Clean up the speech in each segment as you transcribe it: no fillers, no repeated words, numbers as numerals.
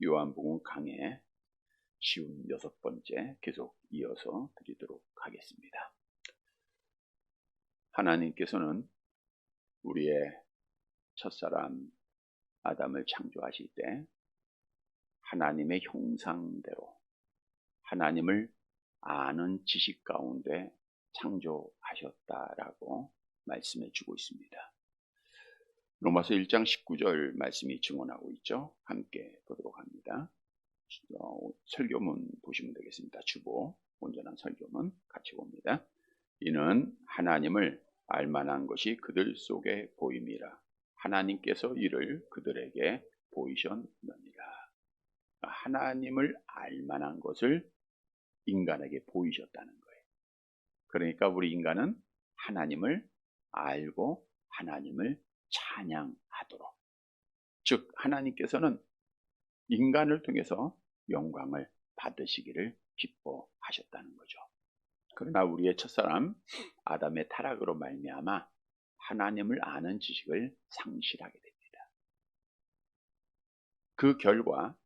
요한복음 강해 쉬운 6번째 계속 이어서 드리도록 하겠습니다. 하나님께서는 우리의 첫사람 아담을 창조하실 때 하나님의 형상대로 하나님을 아는 지식 가운데 창조하셨다라고 말씀해 주고 있습니다. 로마서 1장 19절 말씀이 증언하고 있죠. 함께 보도록 합니다. 설교문 보시면 되겠습니다. 주보, 온전한 설교문 같이 봅니다. 이는 하나님을 알만한 것이 그들 속에 보임이라. 하나님께서 이를 그들에게 보이셨느니라. 하나님을 알만한 것을 인간에게 보이셨다는 거예요. 그러니까 우리 인간은 하나님을 알고 하나님을 찬양하도록, 즉 하나님께서는 인간을 통해서 영광을 받으시기를 기뻐하셨다는 거죠. 그러나 우리의 첫사람 아담의 타락으로 말미암아 하나님을 아는 지식을 상실하게 됩니다. 그 결과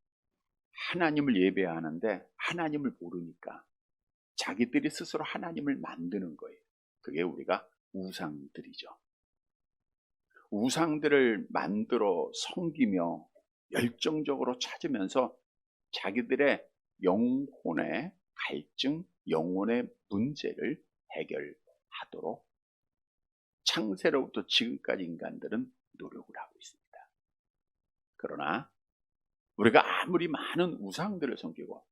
하나님을 예배하는데 하나님을 모르니까 자기들이 스스로 하나님을 만드는 거예요. 그게 우리가 우상들이죠. 우상들을 만들어 섬기며 열정적으로 찾으면서 자기들의 영혼의 갈증, 영혼의 문제를 해결하도록 창세로부터 지금까지 인간들은 노력을 하고 있습니다. 그러나 우리가 아무리 많은 우상들을 섬기고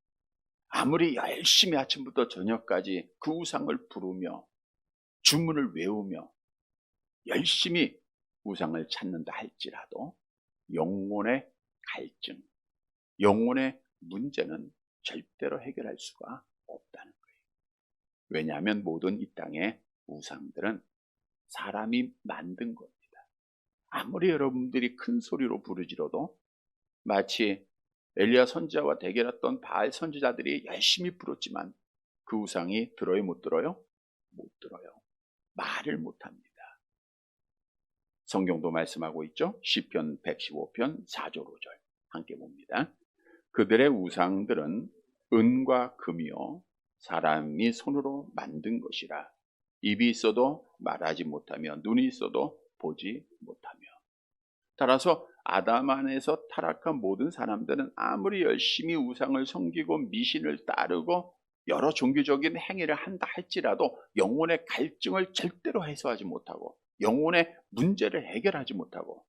아무리 열심히 아침부터 저녁까지 그 우상을 부르며 주문을 외우며 열심히 우상을 찾는다 할지라도 영혼의 갈증, 영혼의 문제는 절대로 해결할 수가 없다는 거예요. 왜냐하면 모든 이 땅의 우상들은 사람이 만든 겁니다. 아무리 여러분들이 큰 소리로 부르지라도 마치 엘리야 선지자와 대결했던 바알 선지자들이 열심히 부르지만 그 우상이 들어요, 못 들어요? 못 들어요. 말을 못합니다. 성경도 말씀하고 있죠. 시편 115편 4절 5절 함께 봅니다. 그들의 우상들은 은과 금이요 사람이 손으로 만든 것이라. 입이 있어도 말하지 못하며 눈이 있어도 보지 못하며. 따라서 아담 안에서 타락한 모든 사람들은 아무리 열심히 우상을 섬기고 미신을 따르고 여러 종교적인 행위를 한다 할지라도 영혼의 갈증을 절대로 해소하지 못하고 영혼의 문제를 해결하지 못하고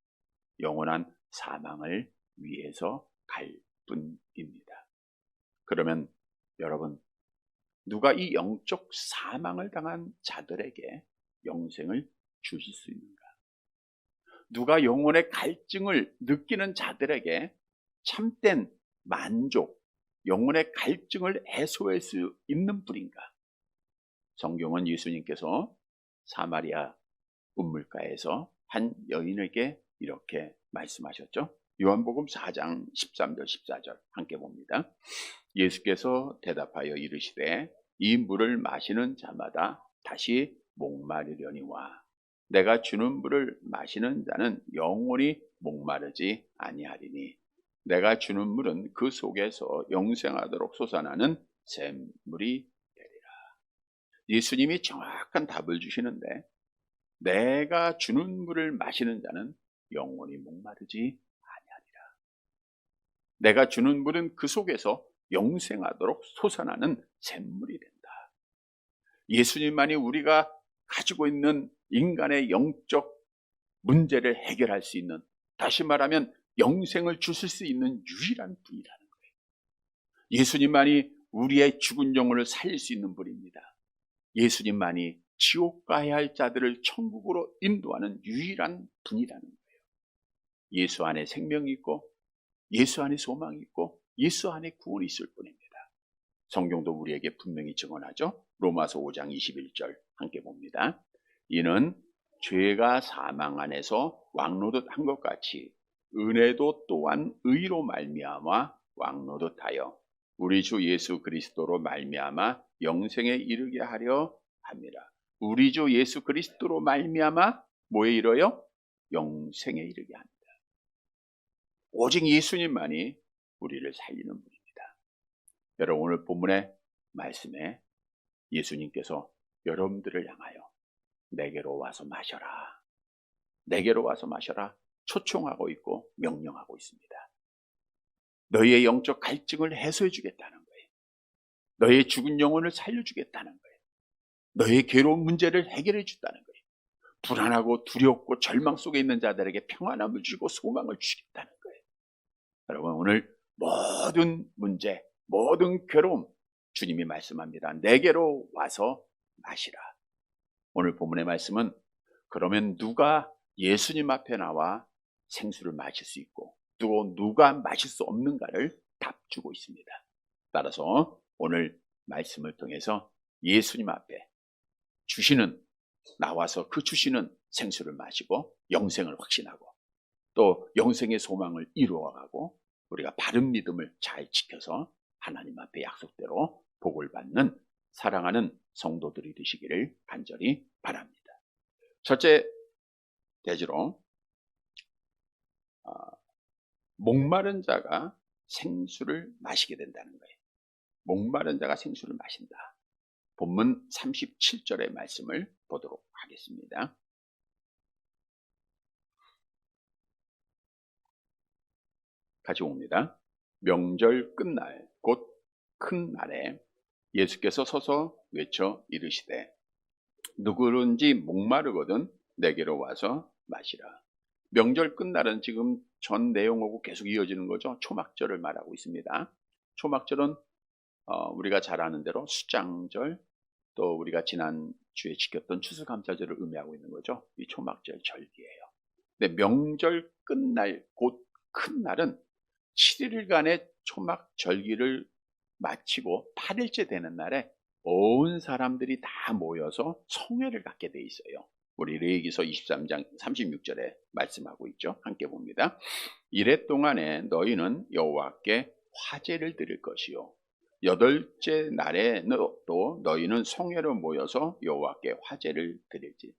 영원한 사망을 위해서 갈 뿐입니다. 그러면 여러분, 누가 이 영적 사망을 당한 자들에게 영생을 주실 수 있는가? 누가 영혼의 갈증을 느끼는 자들에게 참된 만족, 영혼의 갈증을 해소할 수 있는 분인가? 성경은 예수님께서 사마리아 우물가에서 한 여인에게 이렇게 말씀하셨죠. 요한복음 4장 13절 14절 함께 봅니다. 예수께서 대답하여 이르시되 이 물을 마시는 자마다 다시 목마르려니와 내가 주는 물을 마시는 자는 영원히 목마르지 아니하리니 내가 주는 물은 그 속에서 영생하도록 솟아나는 샘물이 되리라. 예수님이 정확한 답을 주시는데 내가 주는 물을 마시는 자는 영원히 목마르지 아니하리라. 내가 주는 물은 그 속에서 영생하도록 솟아나는 샘물이 된다. 예수님만이 우리가 가지고 있는 인간의 영적 문제를 해결할 수 있는, 다시 말하면 영생을 주실 수 있는 유일한 분이라는 거예요. 예수님만이 우리의 죽은 영혼을 살릴 수 있는 분입니다. 예수님만이 지옥 가야 할 자들을 천국으로 인도하는 유일한 분이라는 거예요. 예수 안에 생명이 있고 예수 안에 소망이 있고 예수 안에 구원이 있을 뿐입니다. 성경도 우리에게 분명히 증언하죠. 로마서 5장 21절 함께 봅니다. 이는 죄가 사망 안에서 왕노릇한 것 같이 은혜도 또한 의로 말미암아 왕노릇하여 우리 주 예수 그리스도로 말미암아 영생에 이르게 하려 합니다. 우리 주 예수 그리스도로 말미암아 뭐에 이르요? 영생에 이르게 합니다. 오직 예수님만이 우리를 살리는 분입니다. 여러분, 오늘 본문의 말씀에 예수님께서 여러분들을 향하여 내게로 와서 마셔라, 내게로 와서 마셔라 초청하고 있고 명령하고 있습니다. 너희의 영적 갈증을 해소해 주겠다는 거예요. 너희의 죽은 영혼을 살려주겠다는 거예요. 너희의 괴로운 문제를 해결해 준다는 거예요. 불안하고 두렵고 절망 속에 있는 자들에게 평안함을 주고 소망을 주겠다는 거예요. 여러분, 오늘 모든 문제, 모든 괴로움 주님이 말씀합니다. 내게로 와서 마시라. 오늘 본문의 말씀은 그러면 누가 예수님 앞에 나와 생수를 마실 수 있고 또 누가 마실 수 없는가를 답 주고 있습니다. 따라서 오늘 말씀을 통해서 예수님 앞에 주시는, 나와서 그 주시는 생수를 마시고 영생을 확신하고 또 영생의 소망을 이루어가고 우리가 바른 믿음을 잘 지켜서 하나님 앞에 약속대로 복을 받는 사랑하는 성도들이 되시기를 간절히 바랍니다. 첫째 대지로 목마른 자가 생수를 마시게 된다는 거예요. 목마른 자가 생수를 마신다. 본문 37절의 말씀을 보도록 하겠습니다. 같이 옵니다. 명절 끝날 곧 큰 날에 예수께서 서서 외쳐 이르시되 누구든지 목마르거든 내게로 와서 마시라. 명절 끝날은 지금 전 내용하고 계속 이어지는 거죠. 초막절을 말하고 있습니다. 초막절은 우리가 잘 아는 대로 수장절, 또 우리가 지난주에 지켰던 추수감사절을 의미하고 있는 거죠. 이 초막절 절기예요. 근데 명절 끝날 곧 큰 날은 7일간의 초막절기를 마치고 8일째 되는 날에 온 사람들이 다 모여서 성회를 갖게 돼 있어요. 우리 레위기서 23장 36절에 말씀하고 있죠. 함께 봅니다. 이래 동안에 너희는 여호와께 화제를 드릴 것이요 여덟째 날에 또 너희는 성회로 모여서 여호와께 화제를 드릴지.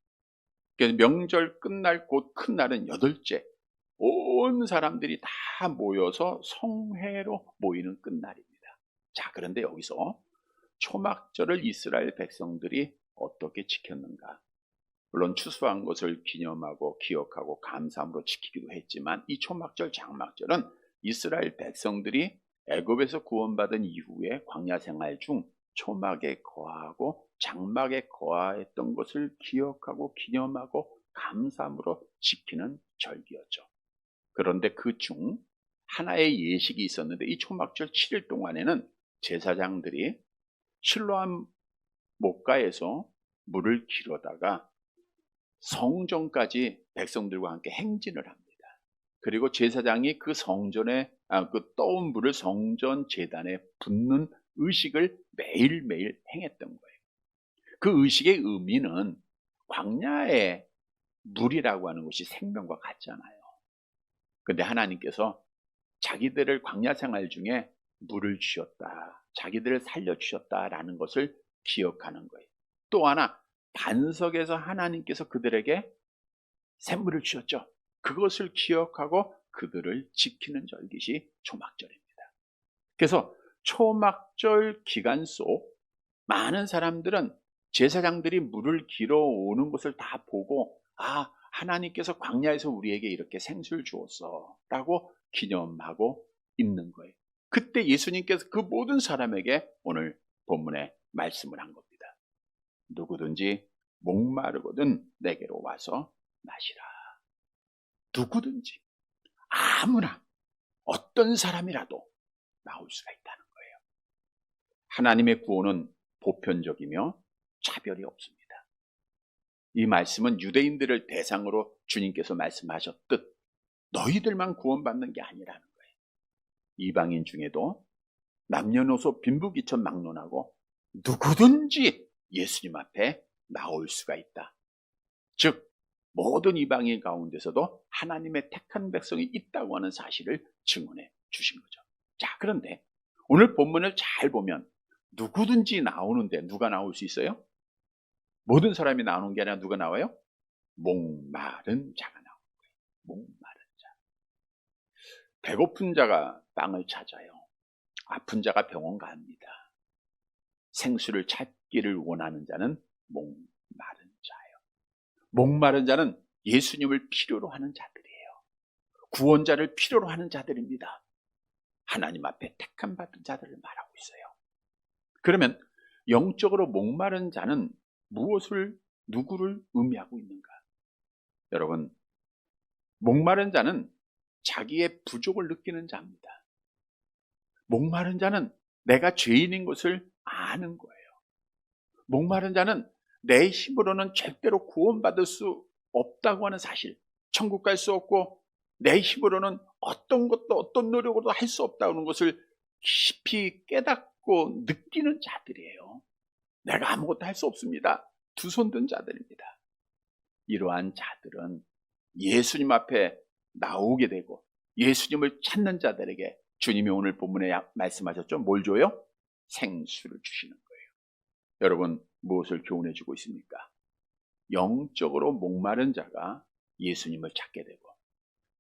그래서 명절 끝날 곧 큰 날은 여덟째, 온 사람들이 다 모여서 성회로 모이는 끝날입니다. 자, 그런데 여기서 초막절을 이스라엘 백성들이 어떻게 지켰는가? 물론 추수한 것을 기념하고 기억하고 감사함으로 지키기도 했지만 이 초막절, 장막절은 이스라엘 백성들이 애굽에서 구원받은 이후에 광야 생활 중 초막에 거하고 장막에 거하였던 것을 기억하고 기념하고 감사함으로 지키는 절기였죠. 그런데 그 중 하나의 예식이 있었는데 이 초막절 7일 동안에는 제사장들이 실로암 목가에서 물을 길어다가 성전까지 백성들과 함께 행진을 합니다. 그리고 제사장이 그 성전에 그 떠온 물을 성전 제단에 붓는 의식을 매일매일 행했던 거예요. 그 의식의 의미는 광야의 물이라고 하는 것이 생명과 같잖아요. 그런데 하나님께서 자기들을 광야 생활 중에 물을 주셨다, 자기들을 살려주셨다라는 것을 기억하는 거예요. 또 하나, 반석에서 하나님께서 그들에게 샘물을 주셨죠. 그것을 기억하고 그들을 지키는 절기시 초막절입니다. 그래서 초막절 기간 속 많은 사람들은 제사장들이 물을 길어 오는 것을 다 보고 하나님께서 광야에서 우리에게 이렇게 생수를 주었어 라고 기념하고 있는 거예요. 그때 예수님께서 그 모든 사람에게 오늘 본문에 말씀을 한 겁니다. 누구든지 목마르거든 내게로 와서 마시라. 누구든지, 아무나, 어떤 사람이라도 나올 수가 있다는 거예요. 하나님의 구원은 보편적이며 차별이 없습니다. 이 말씀은 유대인들을 대상으로 주님께서 말씀하셨듯 너희들만 구원받는 게 아니라는 거예요. 이방인 중에도 남녀노소 빈부귀천 막론하고 누구든지 예수님 앞에 나올 수가 있다. 즉 모든 이방인 가운데서도 하나님의 택한 백성이 있다고 하는 사실을 증언해 주신 거죠. 자, 그런데 오늘 본문을 잘 보면 누구든지 나오는데 누가 나올 수 있어요? 모든 사람이 나오는 게 아니라 누가 나와요? 목마른 자가 나오는 거예요. 목마른 자. 배고픈 자가 빵을 찾아요. 아픈 자가 병원 갑니다. 생수를 찾기를 원하는 자는 목마른 자예요. 목마른 자는 예수님을 필요로 하는 자들이에요. 구원자를 필요로 하는 자들입니다. 하나님 앞에 택함 받은 자들을 말하고 있어요. 그러면 영적으로 목마른 자는 누구를 의미하고 있는가? 여러분, 목마른 자는 자기의 부족을 느끼는 자입니다. 목마른 자는 내가 죄인인 것을 아는 거예요. 목마른 자는 내 힘으로는 절대로 구원받을 수 없다고 하는 사실, 천국 갈 수 없고 내 힘으로는 어떤 것도 어떤 노력으로도 할 수 없다는 것을 깊이 깨닫고 느끼는 자들이에요. 내가 아무것도 할 수 없습니다. 두 손 든 자들입니다. 이러한 자들은 예수님 앞에 나오게 되고 예수님을 찾는 자들에게 주님이 오늘 본문에 말씀하셨죠? 뭘 줘요? 생수를 주시는 거예요. 여러분, 무엇을 교훈해 주고 있습니까? 영적으로 목마른 자가 예수님을 찾게 되고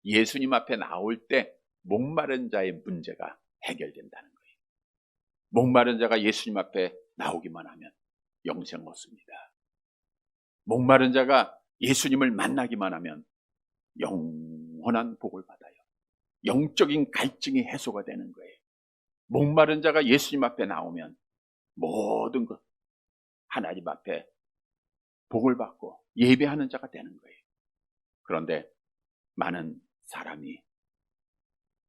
예수님 앞에 나올 때 목마른 자의 문제가 해결된다는 거예요. 목마른 자가 예수님 앞에 나오기만 하면 영생 얻습니다. 목마른 자가 예수님을 만나기만 하면 영원한 복을 받아요. 영적인 갈증이 해소가 되는 거예요. 목마른 자가 예수님 앞에 나오면 모든 것 하나님 앞에 복을 받고 예배하는 자가 되는 거예요. 그런데 많은 사람이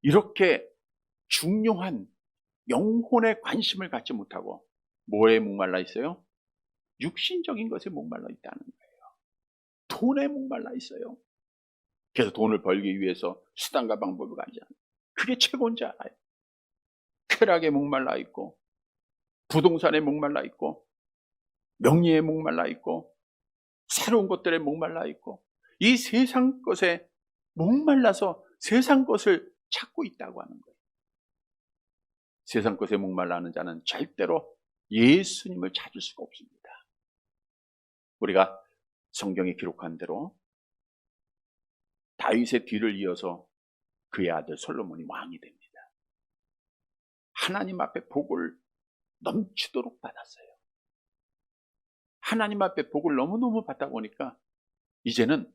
이렇게 중요한 영혼에 관심을 갖지 못하고 뭐에 목말라 있어요? 육신적인 것에 목말라 있다는 거예요. 돈에 목말라 있어요. 그래서 돈을 벌기 위해서 수단과 방법을 가지 않아요. 그게 최고인 줄 알아요. 쾌락에 목말라 있고 부동산에 목말라 있고 명예에 목말라 있고 새로운 것들에 목말라 있고 이 세상 것에 목말라서 세상 것을 찾고 있다고 하는 거예요. 세상 것에 목말라 하는 자는 절대로 예수님을 찾을 수가 없습니다. 우리가 성경에 기록한 대로 다윗의 뒤를 이어서 그의 아들 솔로몬이 왕이 됩니다. 하나님 앞에 복을 넘치도록 받았어요. 하나님 앞에 복을 너무너무 받다 보니까 이제는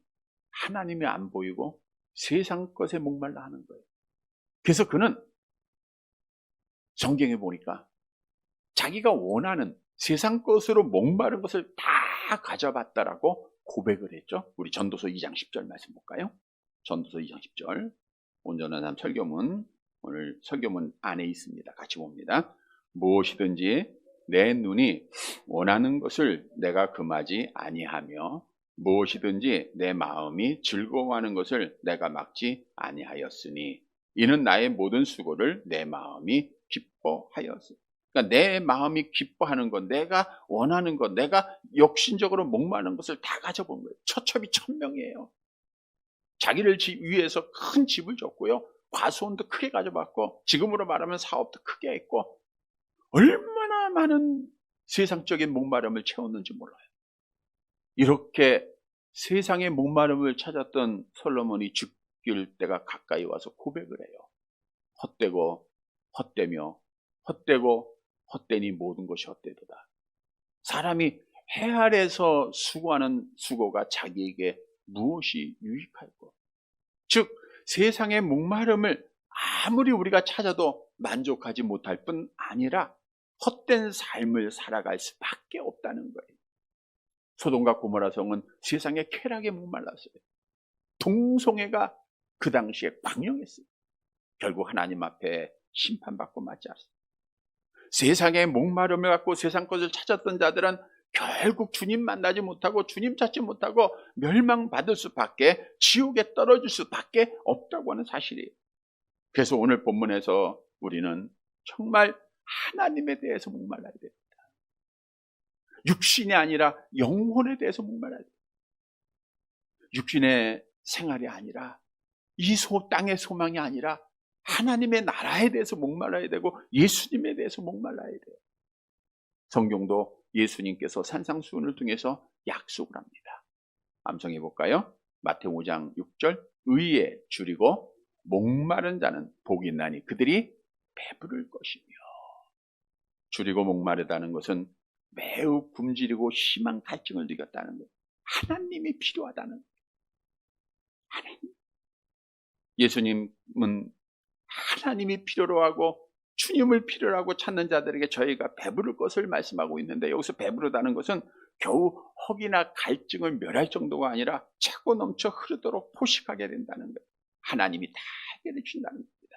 하나님이 안 보이고 세상 것에 목말라 하는 거예요. 그래서 그는 성경에 보니까 자기가 원하는 세상 것으로 목마른 것을 다 가져봤다라고 고백을 했죠. 우리 전도서 2장 10절 말씀 볼까요? 전도서 2장 10절 온전한 삶 설교문, 오늘 설교문 안에 있습니다. 같이 봅니다. 무엇이든지 내 눈이 원하는 것을 내가 금하지 아니하며 무엇이든지 내 마음이 즐거워하는 것을 내가 막지 아니하였으니 이는 나의 모든 수고를 내 마음이 기뻐하였으니. 그러니까 내 마음이 기뻐하는 것, 내가 원하는 것, 내가 욕심적으로 목마른 것을 다 가져본 거예요. 처첩이 1000명이에요. 자기를 위해서 큰 집을 줬고요. 과수원도 크게 가져봤고 지금으로 말하면 사업도 크게 했고 얼마나 많은 세상적인 목마름을 채웠는지 몰라요. 이렇게 세상의 목마름을 찾았던 솔로몬이 죽길 때가 가까이 와서 고백을 해요. 헛되고 헛되며 헛되고 헛되니 모든 것이 헛되도다. 사람이 해 아래서 수고하는 수고가 자기에게 무엇이 유익할까? 즉 세상의 목마름을 아무리 우리가 찾아도 만족하지 못할 뿐 아니라 헛된 삶을 살아갈 수밖에 없다는 거예요. 소돔과 고모라 성은 세상의 쾌락에 목말랐어요. 동성애가 그 당시에 광영했어요. 결국 하나님 앞에 심판받고 맞지 않았어요. 세상의 목마름을 갖고 세상 것을 찾았던 자들은 결국 주님 만나지 못하고 주님 찾지 못하고 멸망받을 수밖에, 지옥에 떨어질 수밖에 없다고 하는 사실이에요. 그래서 오늘 본문에서 우리는 정말 하나님에 대해서 목말라야 됩니다. 육신이 아니라 영혼에 대해서 목말라야 됩니다. 육신의 생활이 아니라 이 땅의 소망이 아니라 하나님의 나라에 대해서 목말라야 되고 예수님에 대해서 목말라야 돼요. 성경도 예수님께서 산상수훈을 통해서 약속을 합니다. 암송해 볼까요? 마태오 5장 6절 의에 줄이고 목마른 자는 복이 있나니 그들이 배부를 것이며. 줄이고 목마르다는 것은 매우 굶주리고 심한 갈증을 느꼈다는 것. 하나님이 필요하다는 것. 하나님. 예수님은 하나님이 필요로 하고 주님을 필요로 하고 찾는 자들에게 저희가 배부를 것을 말씀하고 있는데, 여기서 배부르다는 것은 겨우 허기나 갈증을 멸할 정도가 아니라 차고 넘쳐 흐르도록 포식하게 된다는 것. 하나님이 다 해결해 준다는 겁니다.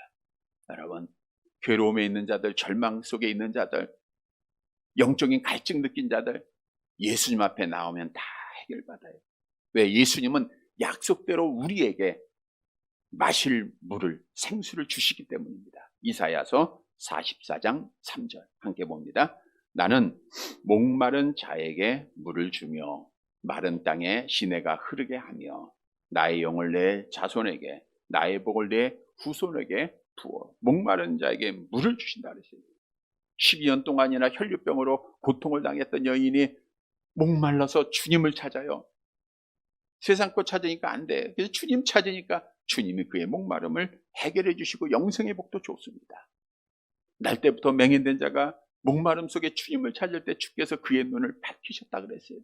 여러분, 괴로움에 있는 자들, 절망 속에 있는 자들, 영적인 갈증 느낀 자들, 예수님 앞에 나오면 다 해결받아요. 왜? 예수님은 약속대로 우리에게 마실 물을, 생수를 주시기 때문입니다. 이사야서 44장 3절 함께 봅니다. 나는 목마른 자에게 물을 주며 마른 땅에 시내가 흐르게 하며 나의 영을 내 자손에게, 나의 복을 내 후손에게 부어 목마른 자에게 물을 주신다 그랬어요. 12년 동안이나 혈류병으로 고통을 당했던 여인이 목말라서 주님을 찾아요. 세상 것 찾으니까 안 돼. 그래서 주님 찾으니까 주님이 그의 목마름을 해결해 주시고 영생의 복도 줬습니다. 날 때부터 맹인된 자가 목마름 속에 주님을 찾을 때 주께서 그의 눈을 밝히셨다 그랬어요.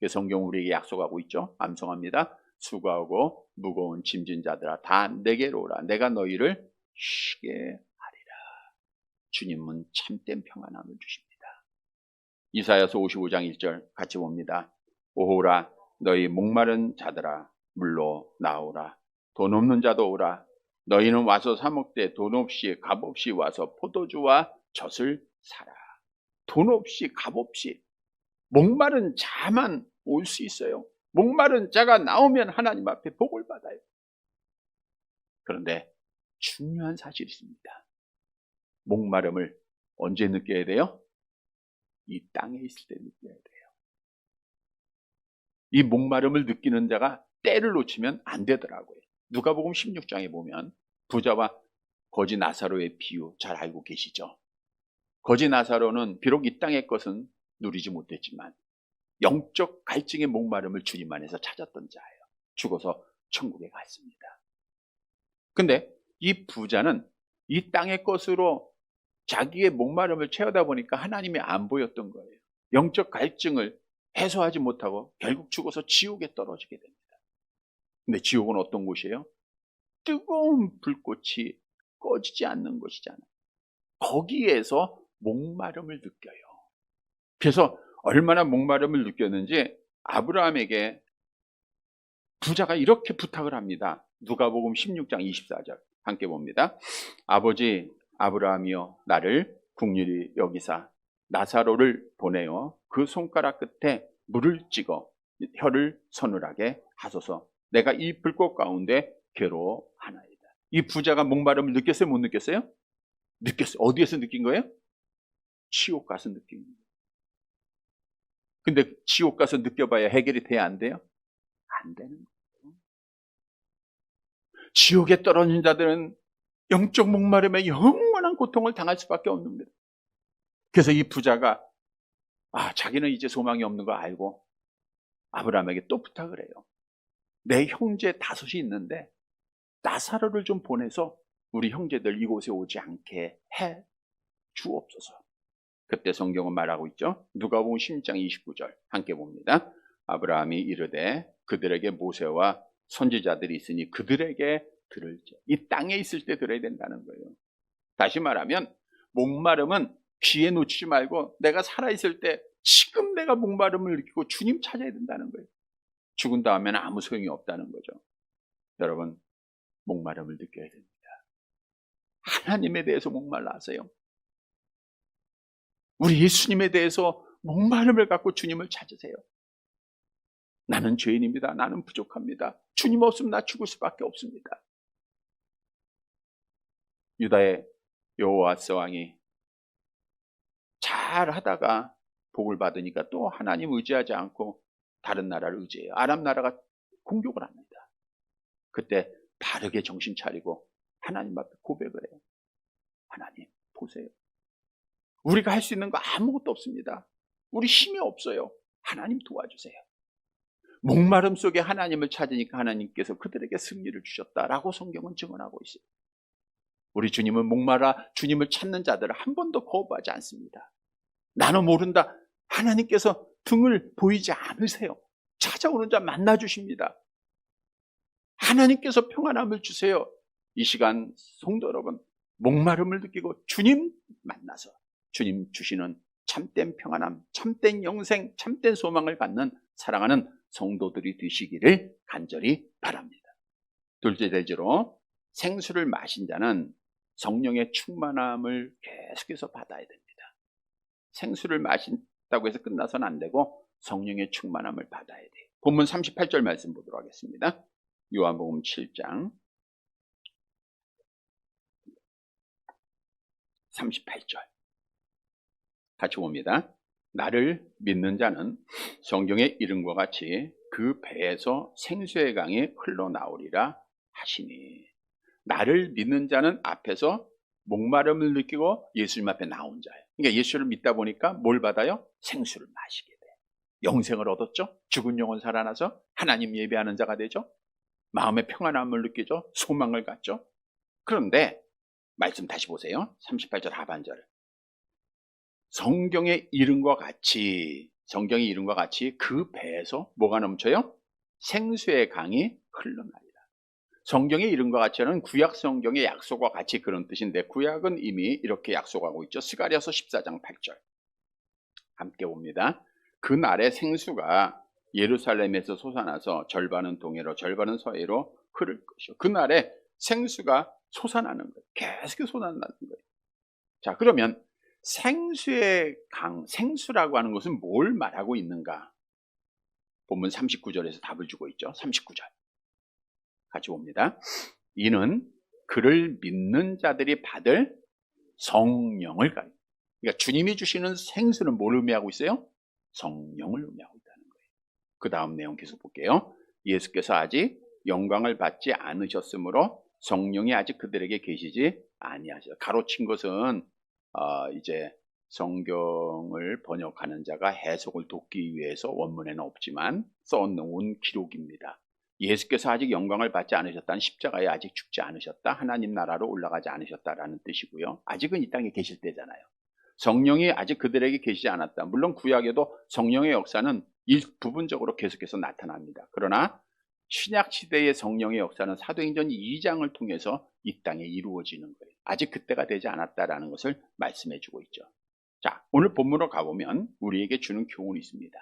성경 우리에게 약속하고 있죠. 암송합니다. 수고하고 무거운 짐진 자들아 다 내게로 오라. 내가 너희를 쉬게 하리라. 주님은 참된 평안함을 주십니다. 이사야서 55장 1절 같이 봅니다. 오호라 너희 목마른 자들아 물로 나오라. 돈 없는 자도 오라. 너희는 와서 사 먹되 돈 없이 값 없이 와서 포도주와 젖을 사라. 돈 없이 값 없이 목마른 자만 올 수 있어요. 목마른 자가 나오면 하나님 앞에 복을 받아요. 그런데 중요한 사실이 있습니다. 목마름을 언제 느껴야 돼요? 이 땅에 있을 때 느껴야 돼요. 이 목마름을 느끼는 자가 때를 놓치면 안 되더라고요. 누가복음 16장에 보면 부자와 거지 나사로의 비유 잘 알고 계시죠? 거지 나사로는 비록 이 땅의 것은 누리지 못했지만 영적 갈증의 목마름을 주님 안에서 찾았던 자예요. 죽어서 천국에 갔습니다. 근데 이 부자는 이 땅의 것으로 자기의 목마름을 채우다 보니까 하나님이 안 보였던 거예요. 영적 갈증을 해소하지 못하고 결국 죽어서 지옥에 떨어지게 됩니다. 근데 지옥은 어떤 곳이에요? 뜨거운 불꽃이 꺼지지 않는 곳이잖아요. 거기에서 목마름을 느껴요. 그래서 얼마나 목마름을 느꼈는지 아브라함에게 부자가 이렇게 부탁을 합니다. 누가복음 16장 24절 함께 봅니다. 아버지 아브라함이여 나를 긍휼히 여기사 나사로를 보내어 그 손가락 끝에 물을 찍어 혀를 서늘하게 하소서. 내가 이 불꽃 가운데 괴로워하나이다. 이 부자가 목마름을 느꼈어요? 못 느꼈어요? 느꼈어요. 어디에서 느낀 거예요? 지옥 가서 느낀 거예요. 근데 지옥 가서 느껴봐야 해결이 돼야 안 돼요? 안 되는 거예요. 지옥에 떨어진 자들은 영적 목마름에 영원한 고통을 당할 수밖에 없는 겁니다. 그래서 이 부자가 자기는 이제 소망이 없는 거 알고 아브라함에게 또 부탁을 해요. 내 형제 5이 있는데 나사로를 좀 보내서 우리 형제들 이곳에 오지 않게 해 주옵소서. 그때 성경은 말하고 있죠. 누가복음 16장 29절 함께 봅니다. 아브라함이 이르되 그들에게 모세와 선지자들이 있으니 그들에게 들을지. 이 땅에 있을 때 들어야 된다는 거예요. 다시 말하면 목마름은 귀에 놓치지 말고 내가 살아있을 때 지금 내가 목마름을 느끼고 주님 찾아야 된다는 거예요. 죽은 다음에는 아무 소용이 없다는 거죠. 여러분 목마름을 느껴야 됩니다. 하나님에 대해서 목말라 하세요. 우리 예수님에 대해서 목마름을 갖고 주님을 찾으세요. 나는 죄인입니다. 나는 부족합니다. 주님 없으면 나 죽을 수밖에 없습니다. 유다의 여호와스 왕이 잘 하다가 복을 받으니까 또 하나님 의지하지 않고 다른 나라를 의지해요. 아람 나라가 공격을 합니다. 그때 바르게 정신 차리고 하나님 앞에 고백을 해요. 하나님 보세요. 우리가 할 수 있는 거 아무것도 없습니다. 우리 힘이 없어요. 하나님 도와주세요. 목마름 속에 하나님을 찾으니까 하나님께서 그들에게 승리를 주셨다라고 성경은 증언하고 있어요. 우리 주님은 목마라 주님을 찾는 자들을 한 번도 거부하지 않습니다. 나는 모른다. 하나님께서 등을 보이지 않으세요. 찾아오는 자 만나 주십니다. 하나님께서 평안함을 주세요. 이 시간 성도 여러분, 목마름을 느끼고 주님 만나서 주님 주시는 참된 평안함, 참된 영생, 참된 소망을 갖는 사랑하는 성도들이 되시기를 간절히 바랍니다. 둘째 대지로 생수를 마신 자는 성령의 충만함을 계속해서 받아야 됩니다. 생수를 마신다고 해서 끝나서는 안 되고 성령의 충만함을 받아야 돼요. 본문 38절 말씀 보도록 하겠습니다. 요한복음 7장 38절 같이 봅니다. 나를 믿는 자는 성경의 이름과 같이 그 배에서 생수의 강이 흘러나오리라 하시니, 나를 믿는 자는 앞에서 목마름을 느끼고 예수님 앞에 나온 자예요. 그러니까 예수를 믿다 보니까 뭘 받아요? 생수를 마시게 돼요. 영생을 얻었죠. 죽은 영혼 살아나서 하나님 예배하는 자가 되죠. 마음의 평안함을 느끼죠. 소망을 갖죠. 그런데 말씀 다시 보세요. 38절 하반절. 성경의 이름과 같이 그 배에서 뭐가 넘쳐요? 생수의 강이 흘러나리라. 성경의 이름과 같이는 구약 성경의 약속과 같이 그런 뜻인데, 구약은 이미 이렇게 약속하고 있죠. 스가랴서 14장 8절 함께 봅니다. 그날의 생수가 예루살렘에서 솟아나서 절반은 동해로 절반은 서해로 흐를 것이요. 그날에 생수가 솟아나는 거예요. 계속 솟아나는 거예요. 자, 그러면 생수의 강, 생수라고 하는 것은 뭘 말하고 있는가? 본문 39절에서 답을 주고 있죠. 39절 같이 봅니다. 이는 그를 믿는 자들이 받을 성령을 가리켜. 그러니까 주님이 주시는 생수는 뭘 의미하고 있어요? 성령을 의미하고 있다는 거예요. 그 다음 내용 계속 볼게요. 예수께서 아직 영광을 받지 않으셨으므로 성령이 아직 그들에게 계시지 아니하셔. 가로친 것은 이제 성경을 번역하는 자가 해석을 돕기 위해서 원문에는 없지만 써놓은 기록입니다. 예수께서 아직 영광을 받지 않으셨다는, 십자가에 아직 죽지 않으셨다, 하나님 나라로 올라가지 않으셨다라는 뜻이고요. 아직은 이 땅에 계실 때잖아요. 성령이 아직 그들에게 계시지 않았다. 물론 구약에도 성령의 역사는 부분적으로 계속해서 나타납니다. 그러나 신약 시대의 성령의 역사는 사도행전 2장을 통해서 이 땅에 이루어지는 거예요. 아직 그때가 되지 않았다라는 것을 말씀해 주고 있죠. 자, 오늘 본문으로 가보면 우리에게 주는 교훈이 있습니다.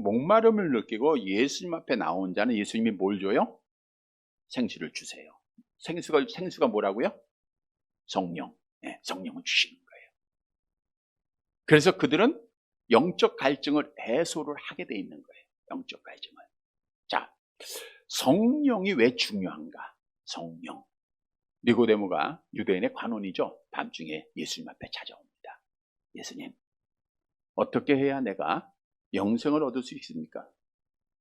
목마름을 느끼고 예수님 앞에 나온 자는 예수님이 뭘 줘요? 생수를 주세요. 생수가 뭐라고요? 성령. 네, 성령을 주시는 거예요. 그래서 그들은 영적 갈증을 해소를 하게 돼 있는 거예요. 영적 갈증을. 자, 성령이 왜 중요한가? 성령. 니고데모가 유대인의 관원이죠. 밤중에 예수님 앞에 찾아옵니다. 예수님, 어떻게 해야 내가 영생을 얻을 수 있습니까?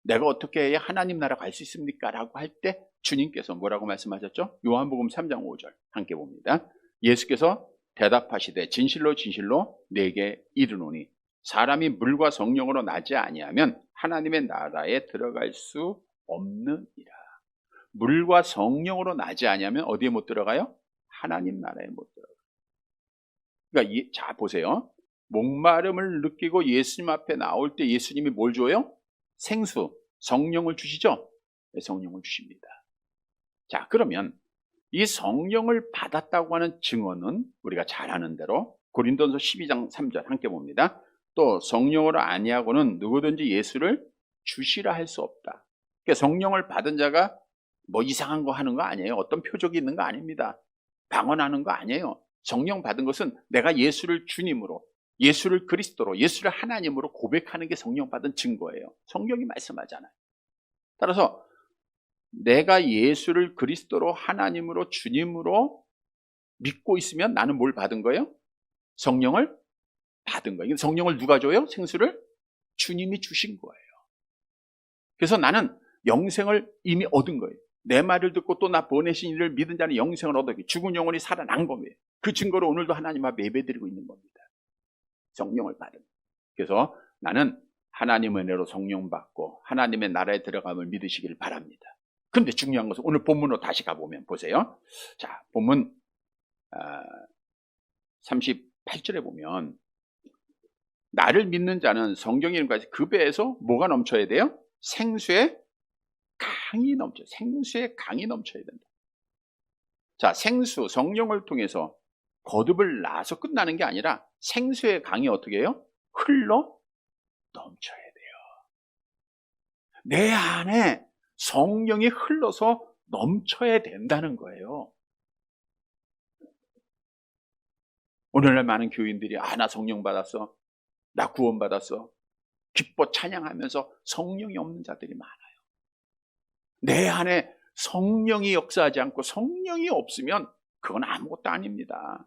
내가 어떻게 해야 하나님 나라 갈 수 있습니까? 라고 할 때 주님께서 뭐라고 말씀하셨죠? 요한복음 3장 5절 함께 봅니다. 예수께서 대답하시되 진실로 진실로 내게 이르노니 사람이 물과 성령으로 나지 아니하면 하나님의 나라에 들어갈 수 없느니라. 물과 성령으로 나지 아니하면 어디에 못 들어가요? 하나님 나라에 못 들어가요. 그러니까 자 보세요. 목마름을 느끼고 예수님 앞에 나올 때 예수님이 뭘 줘요? 생수, 성령을 주시죠? 네, 성령을 주십니다. 자, 그러면 이 성령을 받았다고 하는 증언은 우리가 잘 아는 대로 고린도전서 12장 3절 함께 봅니다. 또 성령으로 아니하고는 누구든지 예수를 주시라 할 수 없다. 그러니까 성령을 받은 자가 뭐 이상한 거 하는 거 아니에요. 어떤 표적이 있는 거 아닙니다. 방언하는 거 아니에요. 성령 받은 것은 내가 예수를 주님으로, 예수를 그리스도로, 예수를 하나님으로 고백하는 게 성령 받은 증거예요. 성경이 말씀하잖아요. 따라서 내가 예수를 그리스도로, 하나님으로, 주님으로 믿고 있으면 나는 뭘 받은 거예요? 성령을 받은 거예요. 성령을 누가 줘요? 생수를? 주님이 주신 거예요. 그래서 나는 영생을 이미 얻은 거예요. 내 말을 듣고 또 나 보내신 이를 믿은 자는 영생을 얻었기, 죽은 영혼이 살아난 겁니다. 그 증거로 오늘도 하나님 앞에 예배드리고 있는 겁니다. 성령을 받은. 그래서 나는 하나님 은혜로 성령 받고 하나님의 나라에 들어감을 믿으시기를 바랍니다. 그런데 중요한 것은 오늘 본문으로 다시 가보면 보세요. 자, 본문 38절에 보면 나를 믿는 자는 성경의 이름까지 그 배에서 뭐가 넘쳐야 돼요? 생수의 강이 넘쳐. 생수의 강이 넘쳐야 된다. 자, 생수, 성령을 통해서 거듭을 낳아서 끝나는 게 아니라 생수의 강이 어떻게 해요? 흘러 넘쳐야 돼요. 내 안에 성령이 흘러서 넘쳐야 된다는 거예요. 오늘날 많은 교인들이 나 성령 받았어. 나 구원 받았어. 기뻐 찬양하면서 성령이 없는 자들이 많아요. 내 안에 성령이 역사하지 않고 성령이 없으면 그건 아무것도 아닙니다.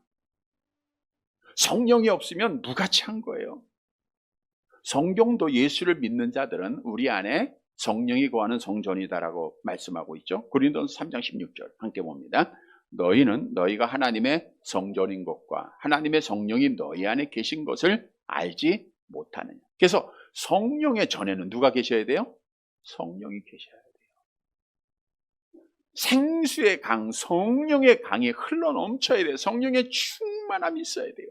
성령이 없으면 무가치한 거예요. 성경도 예수를 믿는 자들은 우리 안에 성령이 거하는 성전이다라고 말씀하고 있죠. 고린도서 3장 16절 함께 봅니다. 너희는 너희가 하나님의 성전인 것과 하나님의 성령이 너희 안에 계신 것을 알지 못하느냐. 그래서 성령의 전에는 누가 계셔야 돼요? 성령이 계셔야 돼요. 생수의 강, 성령의 강이 흘러 넘쳐야 돼요. 성령의 충만함이 있어야 돼요.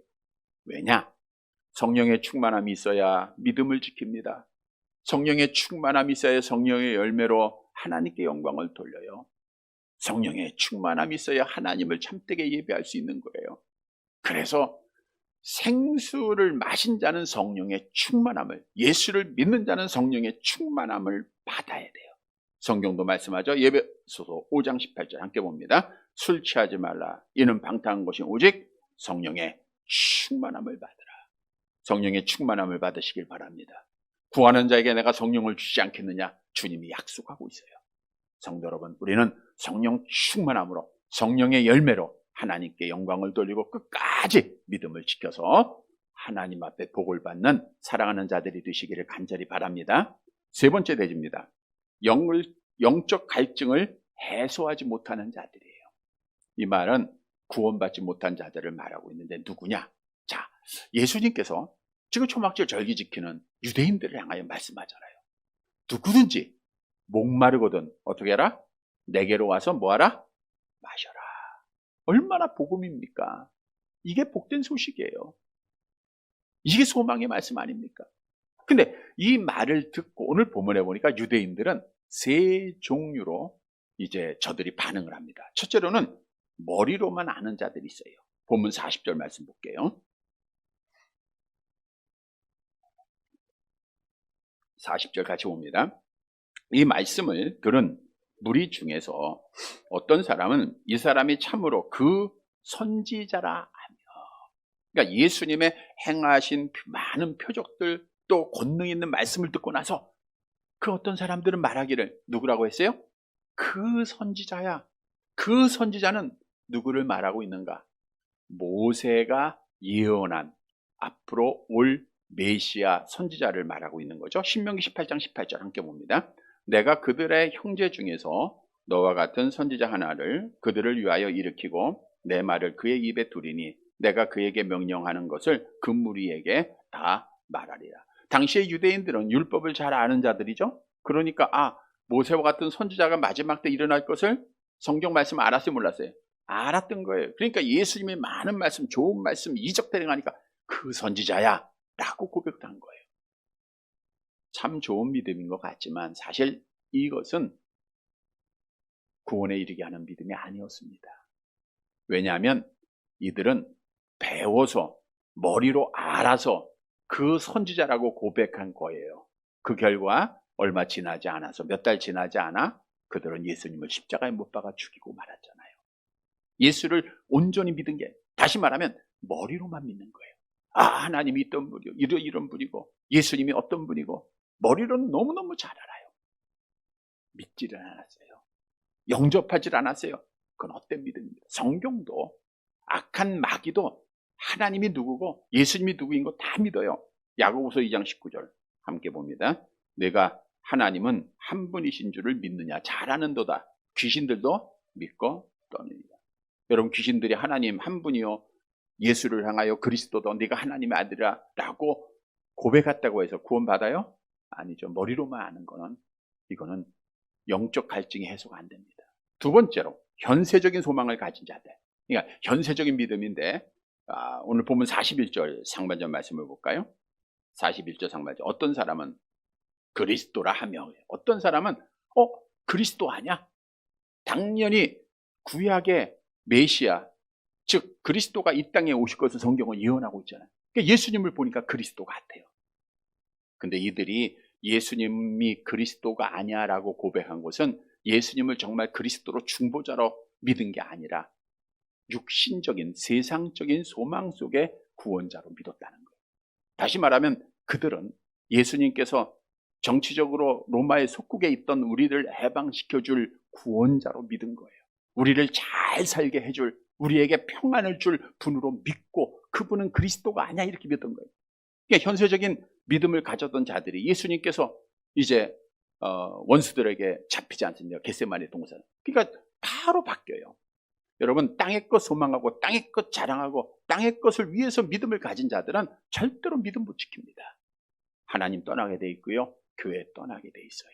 왜냐? 성령의 충만함이 있어야 믿음을 지킵니다. 성령의 충만함이 있어야 성령의 열매로 하나님께 영광을 돌려요. 성령의 충만함이 있어야 하나님을 참되게 예배할 수 있는 거예요. 그래서 생수를 마신 자는 성령의 충만함을, 예수를 믿는 자는 성령의 충만함을 받아야 돼요. 성경도 말씀하죠. 에베소서 5장 18절 함께 봅니다. 술 취하지 말라. 이는 방탕한 것이 오직 성령의 충만함을 받으라. 성령의 충만함을 받으시길 바랍니다. 구하는 자에게 내가 성령을 주지 않겠느냐? 주님이 약속하고 있어요. 성도 여러분, 우리는 성령 충만함으로 성령의 열매로 하나님께 영광을 돌리고 끝까지 믿음을 지켜서 하나님 앞에 복을 받는 사랑하는 자들이 되시기를 간절히 바랍니다. 세 번째 대지입니다. 영적 갈증을 해소하지 못하는 자들이에요. 이 말은 구원받지 못한 자들을 말하고 있는데 누구냐? 자, 예수님께서 지금 초막절 절기 지키는 유대인들을 향하여 말씀하잖아요. 누구든지 목마르거든 어떻게 하라? 내게로 와서 뭐하라? 마셔라. 얼마나 복음입니까? 이게 복된 소식이에요. 이게 소망의 말씀 아닙니까? 근데 이 말을 듣고 오늘 본문에 보니까 유대인들은 세 종류로 이제 저들이 반응을 합니다. 첫째로는 머리로만 아는 자들이 있어요. 본문 40절 말씀 볼게요. 40절 같이 봅니다. 이 말씀을 들은 무리 중에서 어떤 사람은 이 사람이 참으로 그 선지자라 하며, 그러니까 예수님의 행하신 많은 표적들 또 권능 있는 말씀을 듣고 나서 그 어떤 사람들은 말하기를 누구라고 했어요? 그 선지자야. 그 선지자는 누구를 말하고 있는가? 모세가 예언한 앞으로 올 메시아 선지자를 말하고 있는 거죠. 신명기 18장 18절 함께 봅니다. 내가 그들의 형제 중에서 너와 같은 선지자 하나를 그들을 위하여 일으키고 내 말을 그의 입에 두리니 내가 그에게 명령하는 것을 그 무리에게 다 말하리라. 당시의 유대인들은 율법을 잘 아는 자들이죠. 그러니까 모세와 같은 선지자가 마지막 때 일어날 것을 성경 말씀 알았어요, 몰랐어요? 알았던 거예요. 그러니까 예수님의 많은 말씀, 좋은 말씀 이적대령하니까 그 선지자야 라고 고백한 거예요. 참 좋은 믿음인 것 같지만 사실 이것은 구원에 이르게 하는 믿음이 아니었습니다. 왜냐하면 이들은 배워서 머리로 알아서 그 선지자라고 고백한 거예요. 그 결과 얼마 지나지 않아서 몇 달 지나지 않아 그들은 예수님을 십자가에 못 박아 죽이고 말았잖아요. 예수를 온전히 믿은 게 다시 말하면 머리로만 믿는 거예요. 하나님이 있던 분이고 이런 분이고 예수님이 어떤 분이고 머리로는 너무너무 잘 알아요. 믿지를 않았어요. 영접하지 않았어요. 그건 헛된 믿음입니다. 성경도 악한 마귀도 하나님이 누구고 예수님이 누구인 거 다 믿어요. 야고보서 2장 19절 함께 봅니다. 내가 하나님은 한 분이신 줄을 믿느냐? 잘 아는도다. 귀신들도 믿고 떠납니다. 여러분, 귀신들이 하나님 한 분이요 예수를 향하여 그리스도도 네가 하나님의 아들이라 라고 고백했다고 해서 구원받아요? 아니죠. 머리로만 아는 거는 이거는 영적 갈증이 해소가 안 됩니다. 두 번째로 현세적인 소망을 가진 자들. 그러니까 현세적인 믿음인데 오늘 보면 41절 상반절 말씀을 볼까요? 41절 상반절. 어떤 사람은 그리스도라 하며 어떤 사람은 그리스도 아냐? 당연히 구약의 메시아 즉 그리스도가 이 땅에 오실 것을 성경은 예언하고 있잖아요. 그러니까 예수님을 보니까 그리스도 같아요. 근데 이들이 예수님이 그리스도가 아니야라고 고백한 것은 예수님을 정말 그리스도로 중보자로 믿은 게 아니라 육신적인 세상적인 소망 속에 구원자로 믿었다는 거예요. 다시 말하면 그들은 예수님께서 정치적으로 로마의 속국에 있던 우리를 해방시켜줄 구원자로 믿은 거예요. 우리를 잘 살게 해줄, 우리에게 평안을 줄 분으로 믿고 그분은 그리스도가 아니야 이렇게 믿던 거예요. 그러니까 현세적인 믿음을 가졌던 자들이 예수님께서 이제 원수들에게 잡히지 않습니까? 겟세마네 동산. 그러니까 바로 바뀌어요. 여러분 땅의 것 소망하고 땅의 것 자랑하고 땅의 것을 위해서 믿음을 가진 자들은 절대로 믿음 못 지킵니다. 하나님 떠나게 돼 있고요. 교회 떠나게 돼 있어요.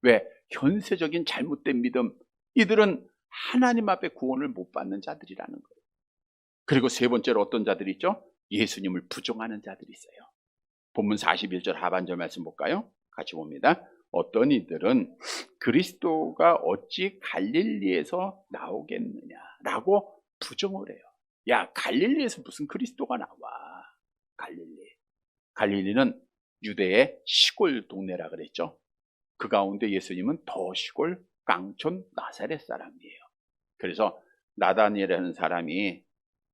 왜? 현세적인 잘못된 믿음. 이들은 하나님 앞에 구원을 못 받는 자들이라는 거예요. 그리고 세 번째로 어떤 자들이 있죠? 예수님을 부정하는 자들이 있어요. 본문 41절 하반절 말씀 볼까요? 같이 봅니다. 어떤 이들은 그리스도가 어찌 갈릴리에서 나오겠느냐라고 부정을 해요. 야, 갈릴리에서 무슨 그리스도가 나와? 갈릴리는 유대의 시골 동네라 그랬죠. 그 가운데 예수님은 더 시골 깡촌 나사렛 사람이에요. 그래서 나다니엘이라는 사람이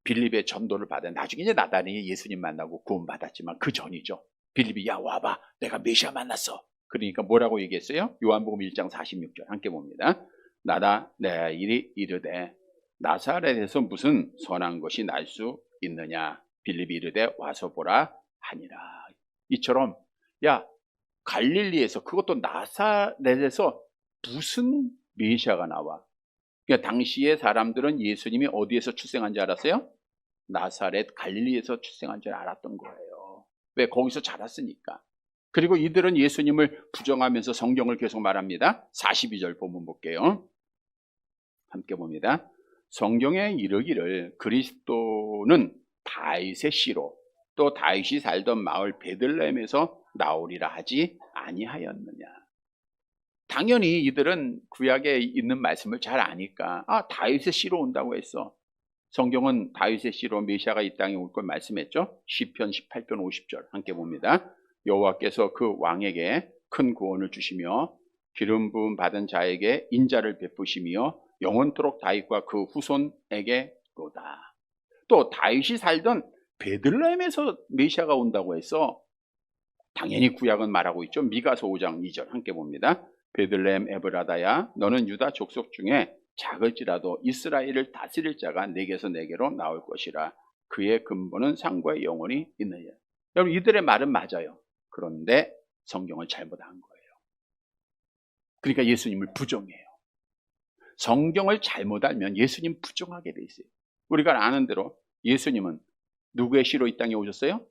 빌립의 전도를 받아 나중에 이제 나다니엘이 예수님 만나고 구원받았지만 그 전이죠. 빌립이 야 와봐 내가 메시아 만났어. 그러니까 뭐라고 얘기했어요? 요한복음 1장 46절 함께 봅니다. 나다니엘이 이르되 나사렛에서 무슨 선한 것이 날 수 있느냐? 빌립이 이르되 와서 보라 하니라. 이처럼 야 갈릴리에서 그것도 나사렛에서 무슨 메시아가 나와? 그러니까 당시의 사람들은 예수님이 어디에서 출생한 줄 알았어요? 나사렛 갈릴리에서 출생한 줄 알았던 거예요. 왜? 거기서 자랐으니까. 그리고 이들은 예수님을 부정하면서 성경을 계속 말합니다. 42절 본문 볼게요. 함께 봅니다. 성경에 이르기를 그리스도는 다윗의 씨로 또 다윗이 살던 마을 베들레헴에서 나오리라 하지 아니하였느냐. 당연히 이들은 구약에 있는 말씀을 잘 아니까 다윗의 씨로 온다고 했어. 성경은 다윗의 씨로 메시아가 이 땅에 올 걸 말씀했죠. 시편 18편 50절 함께 봅니다. 여호와께서 그 왕에게 큰 구원을 주시며 기름 부음 받은 자에게 인자를 베푸시며 영원토록 다윗과 그 후손에게 로다. 또 다윗이 살던 베들레헴에서 메시아가 온다고 해서 당연히 구약은 말하고 있죠. 미가서 5장 2절 함께 봅니다. 베들레헴 에브라다야 너는 유다 족속 중에 작을지라도 이스라엘을 다스릴 자가 내게서 내게로 나올 것이라. 그의 근본은 상고의 영원히 있느니라. 여러분 이들의 말은 맞아요. 그런데 성경을 잘못한 거예요. 그러니까 예수님을 부정해요. 성경을 잘못 알면 예수님 부정하게 돼 있어요. 우리가 아는 대로 예수님은 누구의 씨로 이 땅에 오셨어요?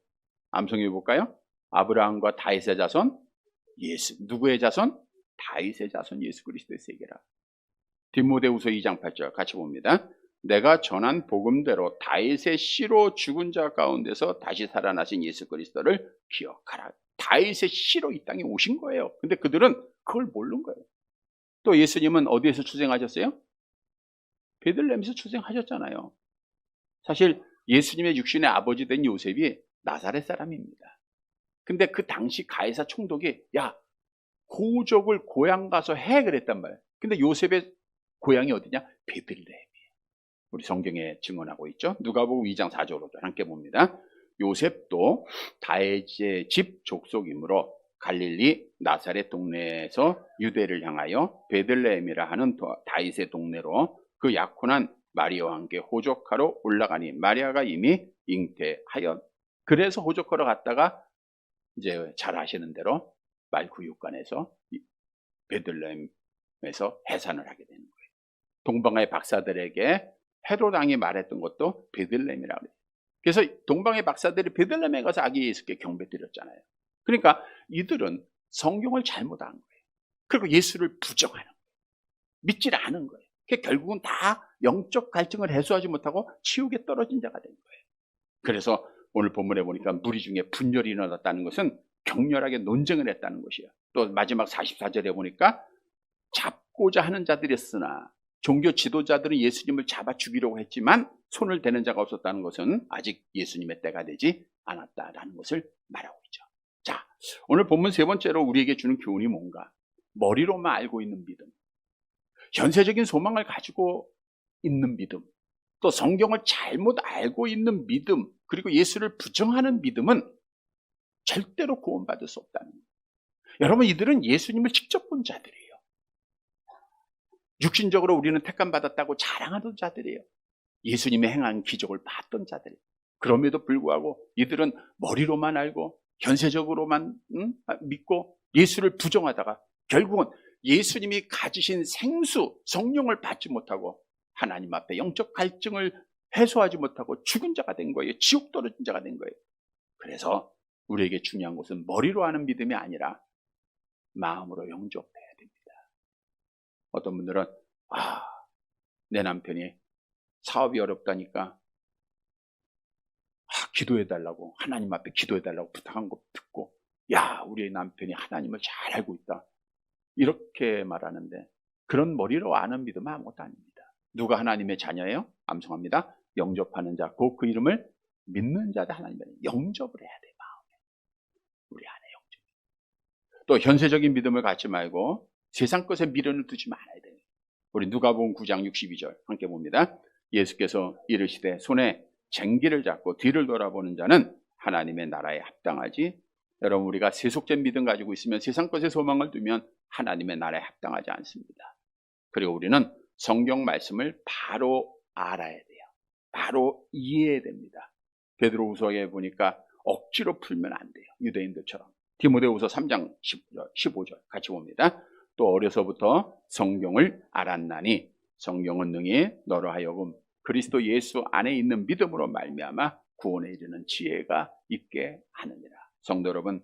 암송해 볼까요? 아브라함과 다윗의 자손 예수. 누구의 자손? 다윗의 자손 예수 그리스도의 세계라. 디모데후서 2장 8절 같이 봅니다. 내가 전한 복음대로 다윗의 씨로 죽은 자 가운데서 다시 살아나신 예수 그리스도를 기억하라. 다윗의 씨로 이 땅에 오신 거예요. 근데 그들은 그걸 모르는 거예요. 또 예수님은 어디에서 출생하셨어요? 베들레헴에서 출생하셨잖아요. 사실 예수님의 육신의 아버지 된 요셉이 나사렛 사람입니다. 근데 그 당시 가이사 총독이 야 고족을 고향 가서 해 그랬단 말이에요. 근데 요셉의 고향이 어디냐? 베들레헴이에요. 우리 성경에 증언하고 있죠. 누가복음 2장 4절로 함께 봅니다. 요셉도 다윗의 집 족속이므로 갈릴리 나사렛 동네에서 유대를 향하여 베들레헴이라 하는 다윗의 동네로 그 약혼한 마리아와 함께 호적하러 올라가니 마리아가 이미 잉태하여 그래서 호적하러 갔다가 이제 잘 아시는 대로 말구육간에서 베들레헴에서 해산을 하게 되는 거예요. 동방의 박사들에게 헤롯 왕이 말했던 것도 베들레헴이라고 해요. 그래서 동방의 박사들이 베들레헴에 가서 아기 예수께 경배 드렸잖아요. 그러니까 이들은 성경을 잘못한 거예요. 그리고 예수를 부정하는 거예요. 믿질 않은 거예요. 결국은 다 영적 갈증을 해소하지 못하고 지옥에 떨어진 자가 된 거예요. 그래서 오늘 본문에 보니까 무리 중에 분열이 일어났다는 것은 격렬하게 논쟁을 했다는 것이에요. 또 마지막 44절에 보니까 잡고자 하는 자들이었으나 종교 지도자들은 예수님을 잡아 죽이려고 했지만 손을 대는 자가 없었다는 것은 아직 예수님의 때가 되지 않았다라는 것을 말하고 있죠. 자, 오늘 본문 세 번째로 우리에게 주는 교훈이 뭔가? 머리로만 알고 있는 믿음, 현세적인 소망을 가지고 있는 믿음, 또 성경을 잘못 알고 있는 믿음, 그리고 예수를 부정하는 믿음은 절대로 구원받을 수 없다는 거예요. 여러분, 이들은 예수님을 직접 본 자들이에요. 육신적으로 우리는 택함받았다고 자랑하던 자들이에요. 예수님의 행한 기적을 봤던 자들이에요. 그럼에도 불구하고 이들은 머리로만 알고 현세적으로만 믿고 예수를 부정하다가 결국은 예수님이 가지신 생수, 성령을 받지 못하고 하나님 앞에 영적 갈증을 해소하지 못하고 죽은 자가 된 거예요. 지옥 떨어진 자가 된 거예요. 그래서 우리에게 중요한 것은 머리로 하는 믿음이 아니라 마음으로 영접해야 됩니다. 어떤 분들은 내 남편이 사업이 어렵다니까 기도해달라고, 하나님 앞에 기도해달라고 부탁한 거 듣고, 야, 우리 남편이 하나님을 잘 알고 있다, 이렇게 말하는데 그런 머리로 아는 믿음은 아무것도 아닙니다. 누가 하나님의 자녀예요? 암송합니다. 영접하는 자, 곧 그 이름을 믿는 자들 하나님의 영접을 해야 돼요. 마음에. 우리 안에 영접. 또 현세적인 믿음을 갖지 말고 세상 것에 미련을 두지 말아야 돼요. 우리 누가복음 9장 62절 함께 봅니다. 예수께서 이르시되 손에 쟁기를 잡고 뒤를 돌아보는 자는 하나님의 나라에 합당하지. 여러분, 우리가 세속된 믿음 가지고 있으면, 세상 것에 소망을 두면 하나님의 나라에 합당하지 않습니다. 그리고 우리는 성경 말씀을 바로 알아야 돼요. 바로 이해해야 됩니다. 베드로후서에 보니까 억지로 풀면 안 돼요. 유대인들처럼. 디모데후서 3장 15절 같이 봅니다. 또 어려서부터 성경을 알았나니 성경은 능히 너로 하여금 그리스도 예수 안에 있는 믿음으로 말미암아 구원에 이르는 지혜가 있게 하느니라. 성도 여러분,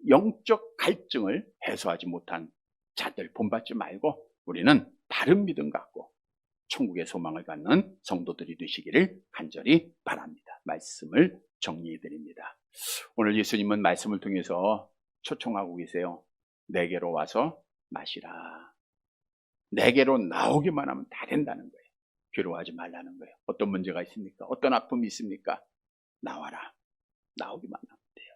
영적 갈증을 해소하지 못한 자들 본받지 말고 우리는 바른 믿음 갖고 천국의 소망을 갖는 성도들이 되시기를 간절히 바랍니다. 말씀을 정리해 드립니다. 오늘 예수님은 말씀을 통해서 초청하고 계세요. 내게로 와서 마시라. 내게로 나오기만 하면 다 된다는 거예요. 괴로워하지 말라는 거예요. 어떤 문제가 있습니까? 어떤 아픔이 있습니까? 나와라. 나오기만 하면 돼요.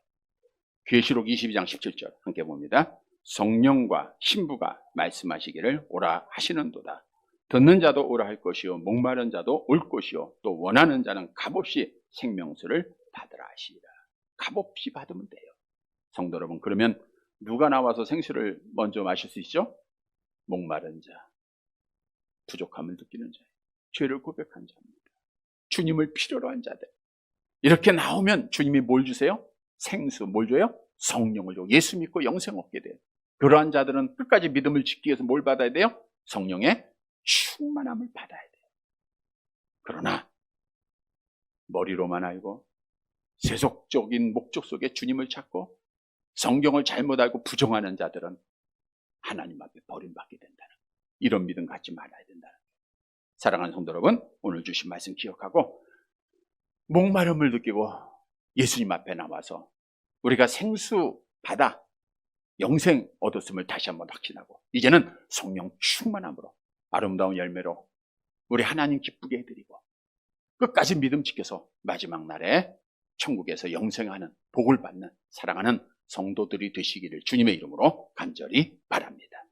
계시록 22장 17절 함께 봅니다. 성령과 신부가 말씀하시기를 오라 하시는도다. 듣는 자도 오라 할 것이요 목마른 자도 올 것이요 또 원하는 자는 값없이 생명수를 받으라 하시리라. 값없이 받으면 돼요. 성도 여러분, 그러면 누가 나와서 생수를 먼저 마실 수 있죠? 목마른 자, 부족함을 느끼는 자, 죄를 고백한 자입니다. 주님을 필요로 한 자들. 이렇게 나오면 주님이 뭘 주세요? 생수, 뭘 줘요? 성령을 줘. 예수 믿고 영생 얻게 돼요. 그러한 자들은 끝까지 믿음을 지키기 위해서 뭘 받아야 돼요? 성령의 충만함을 받아야 돼요. 그러나 머리로만 알고 세속적인 목적 속에 주님을 찾고 성경을 잘못 알고 부정하는 자들은 하나님 앞에 버림받게 된다는, 이런 믿음 갖지 말아야 된다는. 사랑하는 성도 여러분, 오늘 주신 말씀 기억하고 목마름을 느끼고 예수님 앞에 나와서 우리가 생수 받아 영생 얻었음을 다시 한번 확신하고 이제는 성령 충만함으로 아름다운 열매로 우리 하나님 기쁘게 해드리고 끝까지 믿음 지켜서 마지막 날에 천국에서 영생하는, 복을 받는, 사랑하는 성도들이 되시기를 주님의 이름으로 간절히 바랍니다.